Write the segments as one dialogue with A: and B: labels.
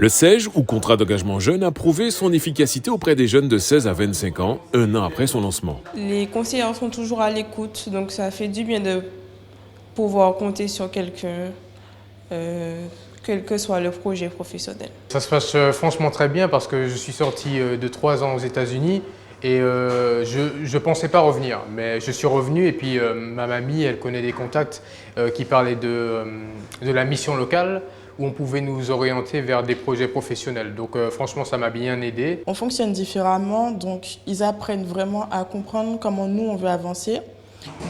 A: Le CEJ, ou contrat d'engagement jeune, a prouvé son efficacité auprès des jeunes de 16 à 25 ans, un an après son lancement.
B: Les conseillers sont toujours à l'écoute, donc ça fait du bien de pouvoir compter sur quelqu'un, quel que soit le projet professionnel.
C: Ça se passe franchement très bien parce que je suis sorti de 3 ans aux États-Unis et je ne pensais pas revenir. Mais je suis revenu et puis ma mamie, elle connaît des contacts qui parlaient de la mission locale où on pouvait nous orienter vers des projets professionnels. Donc franchement, ça m'a bien aidé.
D: On fonctionne différemment, donc ils apprennent vraiment à comprendre comment nous, on veut avancer.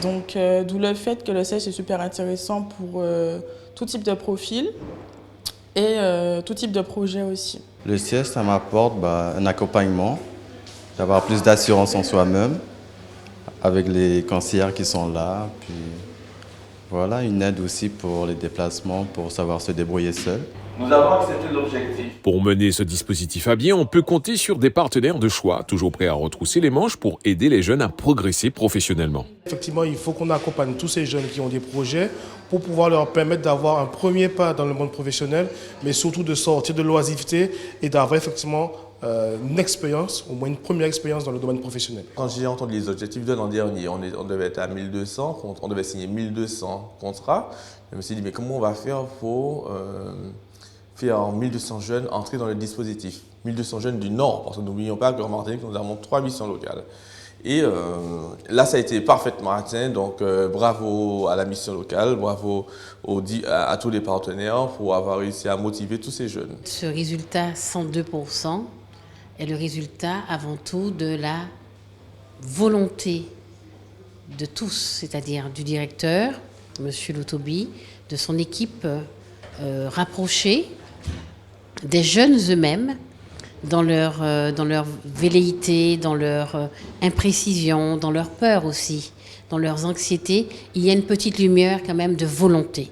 D: Donc d'où le fait que le CEJ est super intéressant pour tout type de profil et tout type de projet aussi.
E: Le CEJ, ça m'apporte un accompagnement, d'avoir plus d'assurance en soi-même, avec les conseillères qui sont là, puis voilà, une aide aussi pour les déplacements, pour savoir se débrouiller seul.
F: Nous avons accepté l'objectif.
A: Pour mener ce dispositif à bien, on peut compter sur des partenaires de choix, toujours prêts à retrousser les manches pour aider les jeunes à progresser professionnellement.
G: Effectivement, il faut qu'on accompagne tous ces jeunes qui ont des projets pour pouvoir leur permettre d'avoir un premier pas dans le monde professionnel, mais surtout de sortir de l'oisiveté et d'avoir effectivement une expérience, au moins une première expérience dans le domaine professionnel.
F: Quand j'ai entendu les objectifs de l'an dernier, on devait être à 1200, on devait signer 1200 contrats. Je me suis dit, mais comment on va faire pour faire 1200 jeunes entrer dans le dispositif? 1200 jeunes du Nord, parce que n'oublions pas qu'en Martinique, nous avons 3 missions locales. Et là, ça a été parfaitement atteint, donc bravo à la mission locale, bravo à tous les partenaires pour avoir réussi à motiver tous ces jeunes.
H: Ce résultat, 102%, est le résultat avant tout de la volonté de tous, c'est-à-dire du directeur, M. Loutobi, de son équipe rapprochée, des jeunes eux-mêmes, dans leur velléité, dans leur imprécision, dans leur peur aussi, dans leurs anxiétés, il y a une petite lumière quand même de volonté.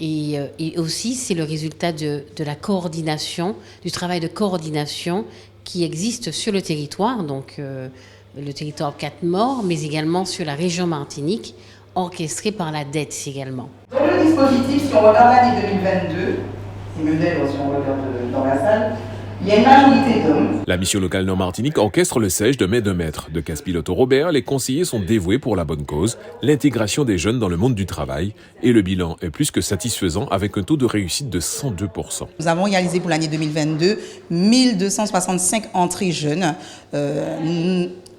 H: Et aussi, c'est le résultat de la coordination, du travail de coordination qui existe sur le territoire, donc le territoire Quatre-Morts, mais également sur la région Martinique, orchestré par la DETS également.
I: Dans le dispositif, si on regarde l'année 2022, si on regarde dans la salle, il y a une majorité d'hommes.
A: La mission locale Nord-Martinique orchestre le CEJ de mai de maître. De Casse-Pilote au Robert, les conseillers sont dévoués pour la bonne cause, l'intégration des jeunes dans le monde du travail. Et le bilan est plus que satisfaisant avec un taux de réussite de 102%.
J: Nous avons réalisé pour l'année 2022 1265 entrées jeunes,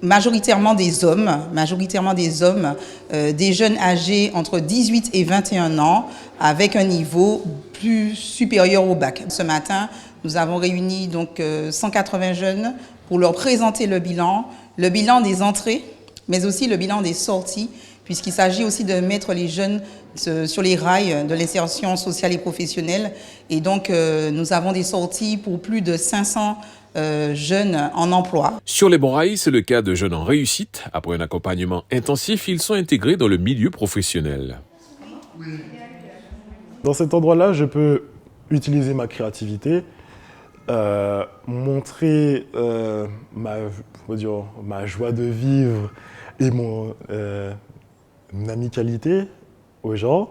J: majoritairement des hommes, des jeunes âgés entre 18 et 21 ans avec un niveau plus supérieur au bac. Ce matin, nous avons réuni donc 180 jeunes pour leur présenter le bilan des entrées, mais aussi le bilan des sorties, puisqu'il s'agit aussi de mettre les jeunes sur les rails de l'insertion sociale et professionnelle. Et donc, nous avons des sorties pour plus de 500 jeunes en emploi.
A: Sur les bons rails, c'est le cas de jeunes en réussite. Après un accompagnement intensif, ils sont intégrés dans le milieu professionnel.
K: Dans cet endroit-là, je peux utiliser ma créativité, montrer ma joie de vivre et mon amicalité aux gens,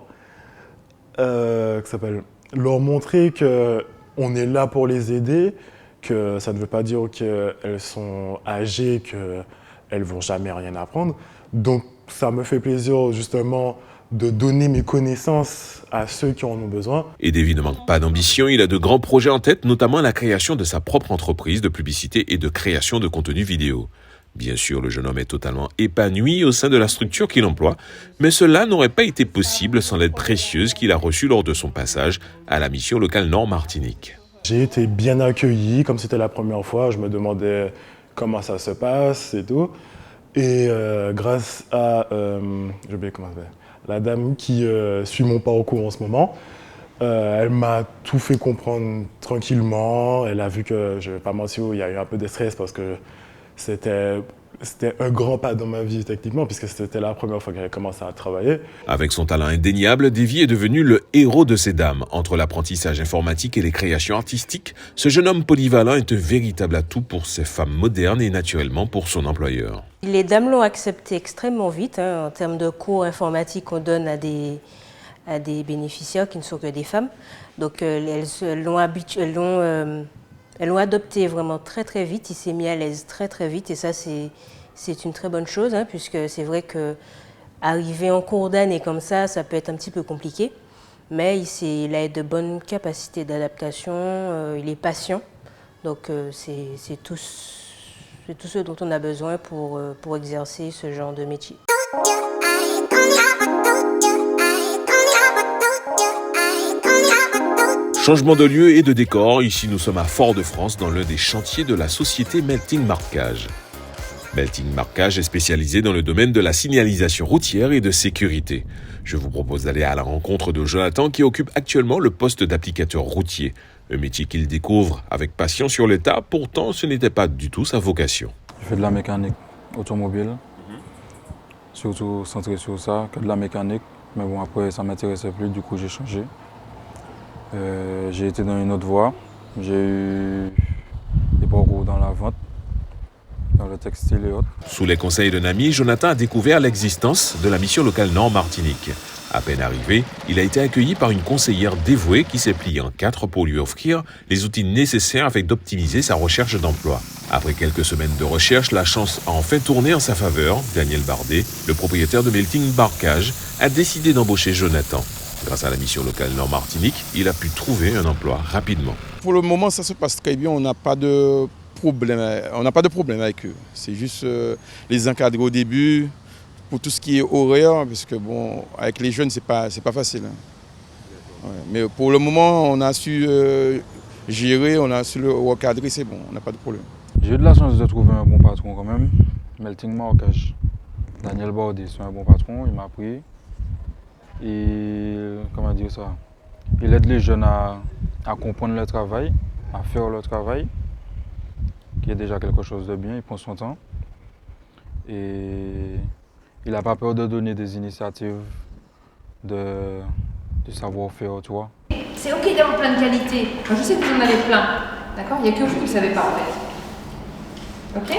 K: leur montrer qu'on est là pour les aider, que ça ne veut pas dire qu'elles sont âgées, qu'elles ne vont jamais rien apprendre. Donc ça me fait plaisir justement de donner mes connaissances à ceux qui en ont besoin.
A: Et Davy ne manque pas d'ambition, il a de grands projets en tête, notamment la création de sa propre entreprise de publicité et de création de contenu vidéo. Bien sûr, le jeune homme est totalement épanoui au sein de la structure qu'il emploie, mais cela n'aurait pas été possible sans l'aide précieuse qu'il a reçue lors de son passage à la mission locale Nord-Martinique.
K: J'ai été bien accueilli, comme c'était la première fois, je me demandais comment ça se passe et tout. Et grâce à, j'ai oublié comment elle s'appelle, la dame qui suit mon parcours en ce moment, elle m'a tout fait comprendre tranquillement. Elle a vu que, je ne vais pas mentir, il y a eu un peu de stress parce que c'était un grand pas dans ma vie techniquement, puisque c'était la première fois que j'avais commencé à travailler.
A: Avec son talent indéniable, Davy est devenu le héros de ces dames. Entre l'apprentissage informatique et les créations artistiques, ce jeune homme polyvalent est un véritable atout pour ces femmes modernes et naturellement pour son employeur.
L: Les dames l'ont accepté extrêmement vite. En termes de cours informatiques qu'on donne à à des bénéficiaires qui ne sont que des femmes. Donc elles l'ont adopté vraiment très très vite, il s'est mis à l'aise très très vite et ça c'est une très bonne chose hein, puisque c'est vrai qu'arriver en cours d'année comme ça peut être un petit peu compliqué, mais il a de bonnes capacités d'adaptation, il est patient, donc c'est tout ce dont on a besoin pour exercer ce genre de métier.
A: Changement de lieu et de décor, ici nous sommes à Fort-de-France dans l'un des chantiers de la société Melting Marquage. Melting Marquage est spécialisé dans le domaine de la signalisation routière et de sécurité. Je vous propose d'aller à la rencontre de Jonathan qui occupe actuellement le poste d'applicateur routier, un métier qu'il découvre avec passion sur le tas, pourtant ce n'était pas du tout sa vocation.
M: Je fais de la mécanique automobile, surtout centré sur ça, que de la mécanique, mais bon après ça ne m'intéressait plus, du coup j'ai changé. J'ai été dans une autre voie, j'ai eu des parcours dans la vente, dans le textile et autres.
A: Sous les conseils d'un ami, Jonathan a découvert l'existence de la mission locale Nord-Martinique. À peine arrivé, il a été accueilli par une conseillère dévouée qui s'est pliée en quatre pour lui offrir les outils nécessaires afin d'optimiser sa recherche d'emploi. Après quelques semaines de recherche, la chance a enfin tourné en sa faveur. Daniel Bardet, le propriétaire de Melting Marquage, a décidé d'embaucher Jonathan. Grâce à la mission locale Nord-Martinique, il a pu trouver un emploi rapidement.
N: Pour le moment, ça se passe très bien. On n'a pas de problème avec eux. C'est juste les encadrer au début pour tout ce qui est horaire, parce que bon, avec les jeunes, c'est pas facile. Hein. Ouais. Mais pour le moment, on a su gérer, on a su le recadrer, c'est bon, on n'a pas de problème.
M: J'ai eu de la chance de trouver un bon patron quand même, Melting Marquage. Daniel Bardet, c'est un bon patron, il m'a pris. Et comment dire ça, il aide les jeunes à comprendre le travail, à faire le travail, qui est déjà quelque chose de bien, il prend son temps. Et il n'a pas peur de donner des initiatives, de savoir-faire, tu vois.
O: C'est ok d'avoir plein de qualités. Moi, je sais que vous en avez plein, d'accord? Il n'y a que vous qui ne le savez pas en fait. Ok?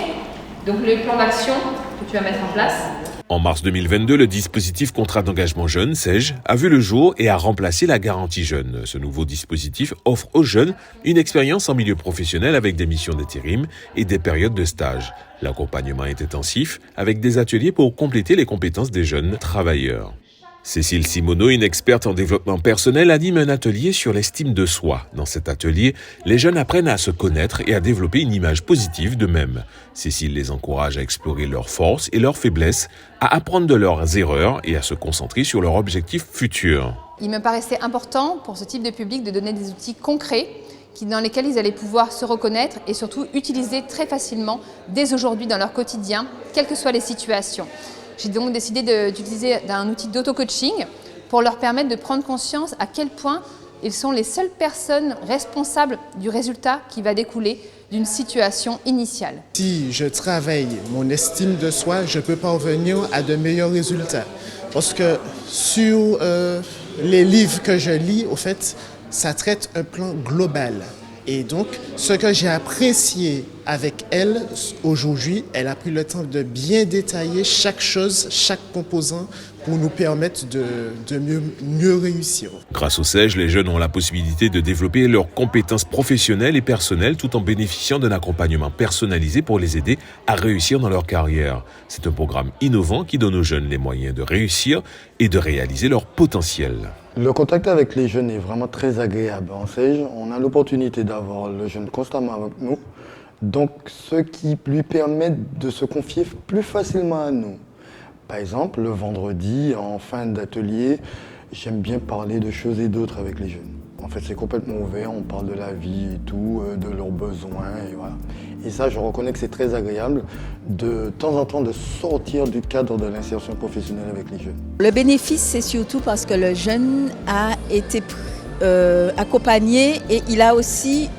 O: Donc le plan d'action que tu vas mettre en place.
A: En mars 2022, le dispositif Contrat d'engagement jeune, SEJ, a vu le jour et a remplacé la garantie jeune. Ce nouveau dispositif offre aux jeunes une expérience en milieu professionnel avec des missions d'intérim et des périodes de stage. L'accompagnement est intensif avec des ateliers pour compléter les compétences des jeunes travailleurs. Cécile Simoneau, une experte en développement personnel, anime un atelier sur l'estime de soi. Dans cet atelier, les jeunes apprennent à se connaître et à développer une image positive d'eux-mêmes. Cécile les encourage à explorer leurs forces et leurs faiblesses, à apprendre de leurs erreurs et à se concentrer sur leurs objectifs futurs.
P: Il me paraissait important pour ce type de public de donner des outils concrets dans lesquels ils allaient pouvoir se reconnaître et surtout utiliser très facilement dès aujourd'hui dans leur quotidien, quelles que soient les situations. J'ai donc décidé d'utiliser un outil d'auto-coaching pour leur permettre de prendre conscience à quel point ils sont les seules personnes responsables du résultat qui va découler d'une situation initiale.
Q: Si je travaille mon estime de soi, je peux parvenir à de meilleurs résultats. Parce que sur les livres que je lis, au fait, ça traite un plan global. Et donc, ce que j'ai apprécié avec elle aujourd'hui, elle a pris le temps de bien détailler chaque chose, chaque composant pour nous permettre de mieux réussir.
A: Grâce au SEJ, les jeunes ont la possibilité de développer leurs compétences professionnelles et personnelles tout en bénéficiant d'un accompagnement personnalisé pour les aider à réussir dans leur carrière. C'est un programme innovant qui donne aux jeunes les moyens de réussir et de réaliser leur potentiel.
R: Le contact avec les jeunes est vraiment très agréable. En SEJ, on a l'opportunité d'avoir le jeune constamment avec nous, donc ce qui lui permet de se confier plus facilement à nous. Par exemple, le vendredi, en fin d'atelier, j'aime bien parler de choses et d'autres avec les jeunes. En fait, c'est complètement ouvert, on parle de la vie et tout, de leurs besoins, et voilà. Et ça, je reconnais que c'est très agréable de temps en temps de sortir du cadre de l'insertion professionnelle avec les jeunes.
S: Le bénéfice, c'est surtout parce que le jeune a été accompagné et il a aussi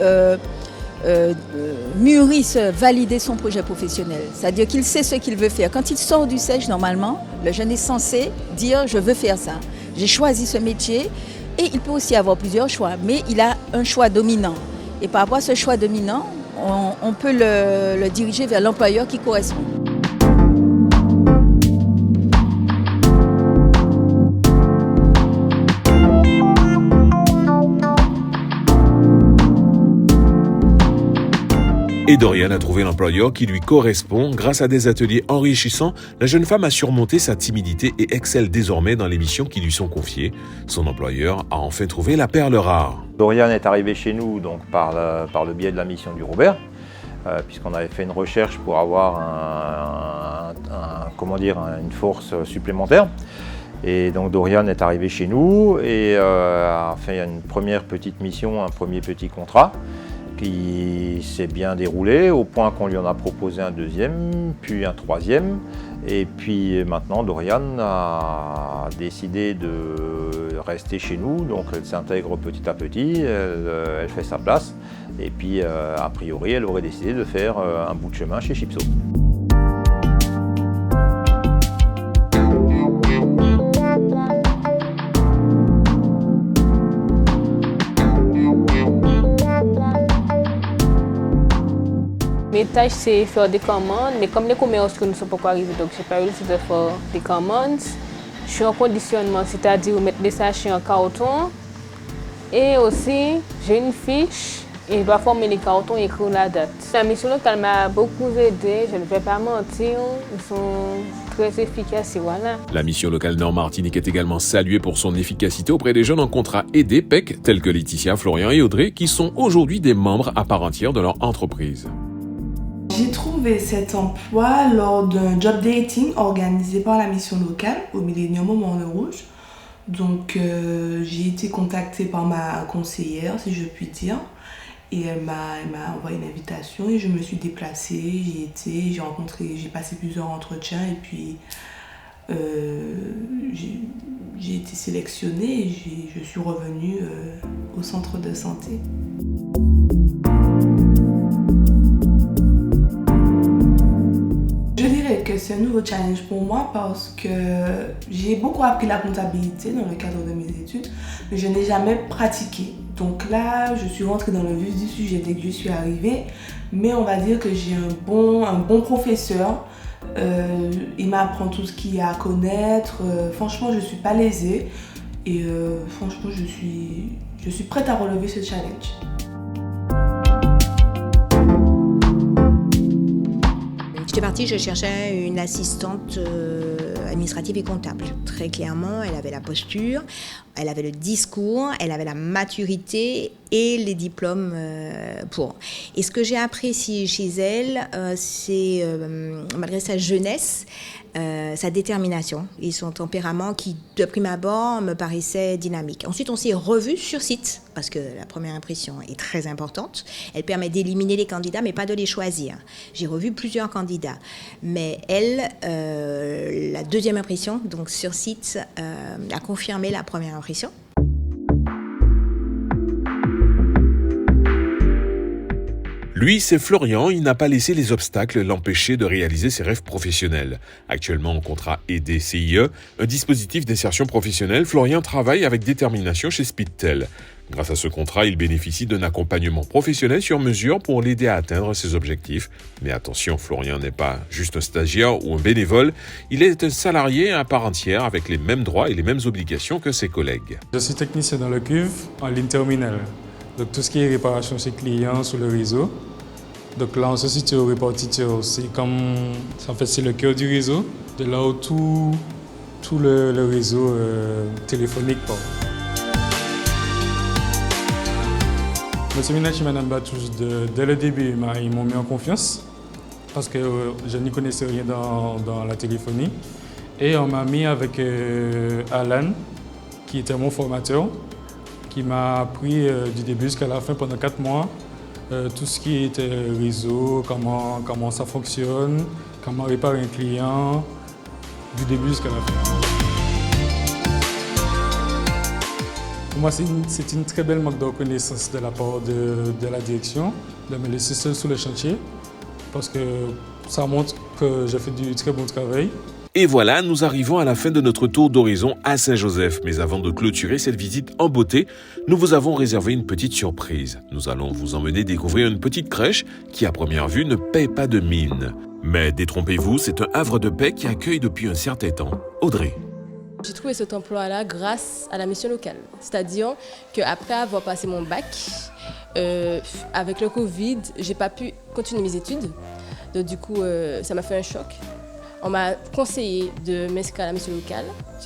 S: mûri, validé son projet professionnel. C'est-à-dire qu'il sait ce qu'il veut faire. Quand il sort du SEJ, normalement, le jeune est censé dire « je veux faire ça, j'ai choisi ce métier ». Et il peut aussi avoir plusieurs choix, mais il a un choix dominant. Et par rapport à ce choix dominant, on peut le diriger vers l'employeur qui correspond.
A: Et Dorian a trouvé l'employeur qui lui correspond. Grâce à des ateliers enrichissants, la jeune femme a surmonté sa timidité et excelle désormais dans les missions qui lui sont confiées. Son employeur a enfin trouvé la perle rare.
T: Dorian est arrivé chez nous donc, par le biais de la mission du Robert, puisqu'on avait fait une recherche pour avoir une force supplémentaire. Et donc Dorian est arrivé chez nous et a fait une première petite mission, un premier petit contrat qui s'est bien déroulé au point qu'on lui en a proposé un deuxième, puis un troisième. Et puis maintenant Dorian a décidé de rester chez nous, donc elle s'intègre petit à petit, elle fait sa place. Et puis a priori elle aurait décidé de faire un bout de chemin chez Chipso.
U: Mes tâches, c'est faire des commandes, mais comme les commerces ne sont pas encore arrivés, donc je n'ai pas eu le temps de faire des commandes. Je suis en conditionnement, c'est-à-dire mettre des sachets en carton. Et aussi, j'ai une fiche et je dois former les cartons et écrire la date. La mission locale m'a beaucoup aidé, je ne vais pas mentir, ils sont très efficaces et voilà.
A: La mission locale Nord-Martinique est également saluée pour son efficacité auprès des jeunes en contrat aidés PEC, tels que Laetitia, Florian et Audrey, qui sont aujourd'hui des membres à part entière de leur entreprise.
D: J'ai trouvé cet emploi lors d'un job dating organisé par la mission locale au Millennium au Morne-Rouge. Donc j'ai été contactée par ma conseillère, si je puis dire, et elle m'a envoyé une invitation et je me suis déplacée, j'ai passé plusieurs entretiens et puis j'ai été sélectionnée et je suis revenue au centre de santé. Je dirais que c'est un nouveau challenge pour moi parce que j'ai beaucoup appris la comptabilité dans le cadre de mes études, mais je n'ai jamais pratiqué. Donc là, je suis rentrée dans le vif du sujet dès que je suis arrivée, mais on va dire que j'ai un bon professeur. Il m'apprend tout ce qu'il y a à connaître. Franchement, je ne suis pas lésée et franchement, je suis prête à relever ce challenge.
V: J'étais partie, je cherchais une assistante administrative et comptable. Très clairement, elle avait la posture, elle avait le discours, elle avait la maturité et les diplômes pour. Et ce que j'ai apprécié chez elle, c'est, malgré sa jeunesse, sa détermination et son tempérament qui, de prime abord, me paraissait dynamique. Ensuite, on s'est revus sur site, parce que la première impression est très importante. Elle permet d'éliminer les candidats, mais pas de les choisir. J'ai revu plusieurs candidats. Mais elle, la deuxième impression, donc sur site, a confirmé la première impression.
A: Lui, c'est Florian, il n'a pas laissé les obstacles l'empêcher de réaliser ses rêves professionnels. Actuellement en contrat aidé CIE, un dispositif d'insertion professionnelle, Florian travaille avec détermination chez Speedtel. Grâce à ce contrat, il bénéficie d'un accompagnement professionnel sur mesure pour l'aider à atteindre ses objectifs. Mais attention, Florian n'est pas juste un stagiaire ou un bénévole, il est un salarié à part entière avec les mêmes droits et les mêmes obligations que ses collègues.
M: Je suis technicien dans le cuve en ligne terminale. Donc tout ce qui est réparation chez clients sur le réseau. Donc là, on se situe au répartiteur. C'est le cœur du réseau, de là où tout le réseau téléphonique part. Monsieur Minachi et Madame Batouche, dès le début, ils m'ont mis en confiance parce que je n'y connaissais rien dans la téléphonie. Et on m'a mis avec Alan, qui était mon formateur, qui m'a appris du début jusqu'à la fin pendant 4 mois. Tout ce qui était réseau, comment ça fonctionne, comment réparer un client, du début jusqu'à la fin. Pour moi, c'est une très belle marque de reconnaissance de la part de la direction, de me laisser seul sur le chantier, parce que ça montre que j'ai fait du très bon travail.
A: Et voilà, nous arrivons à la fin de notre tour d'horizon à Saint-Joseph. Mais avant de clôturer cette visite en beauté, nous vous avons réservé une petite surprise. Nous allons vous emmener découvrir une petite crèche qui, à première vue, ne paie pas de mine. Mais détrompez-vous, c'est un havre de paix qui accueille depuis un certain temps Audrey.
B: J'ai trouvé cet emploi-là grâce à la mission locale. C'est-à-dire qu'après avoir passé mon bac, avec le Covid, je n'ai pas pu continuer mes études. Donc du coup, ça m'a fait un choc. On m'a conseillé de m'inscrire à la mission locale,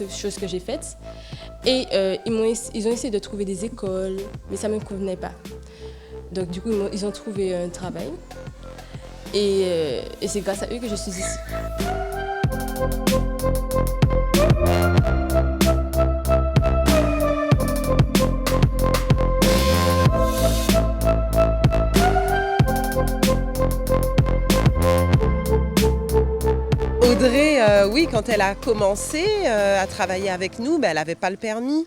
B: chose que j'ai faite. Et ils ont essayé de trouver des écoles, mais ça ne me convenait pas. Donc du coup, ils ont trouvé un travail. Et c'est grâce à eux que je suis ici.
C: Audrey, oui, quand elle a commencé à travailler avec nous, elle n'avait pas le permis.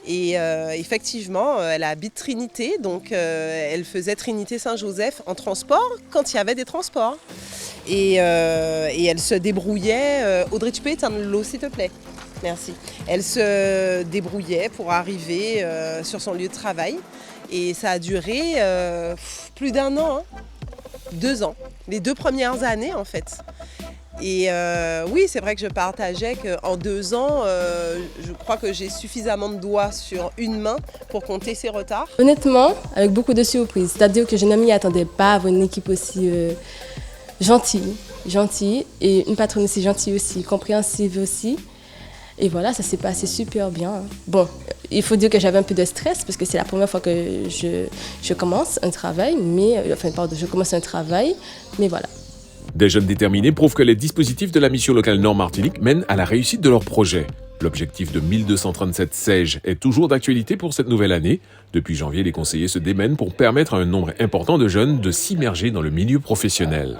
C: Et effectivement, elle habite Trinité, donc elle faisait Trinité-Saint-Joseph en transport quand il y avait des transports. Et elle se débrouillait. Audrey, tu peux éteindre l'eau, s'il te plaît? Merci. Elle se débrouillait pour arriver sur son lieu de travail. Et ça a duré plus d'1 an, hein. 2 ans. Les 2 premières années, en fait. Et oui, c'est vrai que je partageais qu'en 2 ans, je crois que j'ai suffisamment de doigts sur une main pour compter ses retards.
B: Honnêtement, avec beaucoup de surprises. C'est-à-dire que je ne m'y attendais pas à avoir une équipe aussi gentille et une patronne aussi gentille aussi, compréhensive aussi. Et voilà, ça s'est passé super bien. Bon, il faut dire que j'avais un peu de stress parce que c'est la première fois que je commence un travail, mais voilà.
A: Des jeunes déterminés prouvent que les dispositifs de la mission locale Nord Martinique mènent à la réussite de leur projet. L'objectif de 1237 SAIG est toujours d'actualité pour cette nouvelle année. Depuis janvier, les conseillers se démènent pour permettre à un nombre important de jeunes de s'immerger dans le milieu professionnel.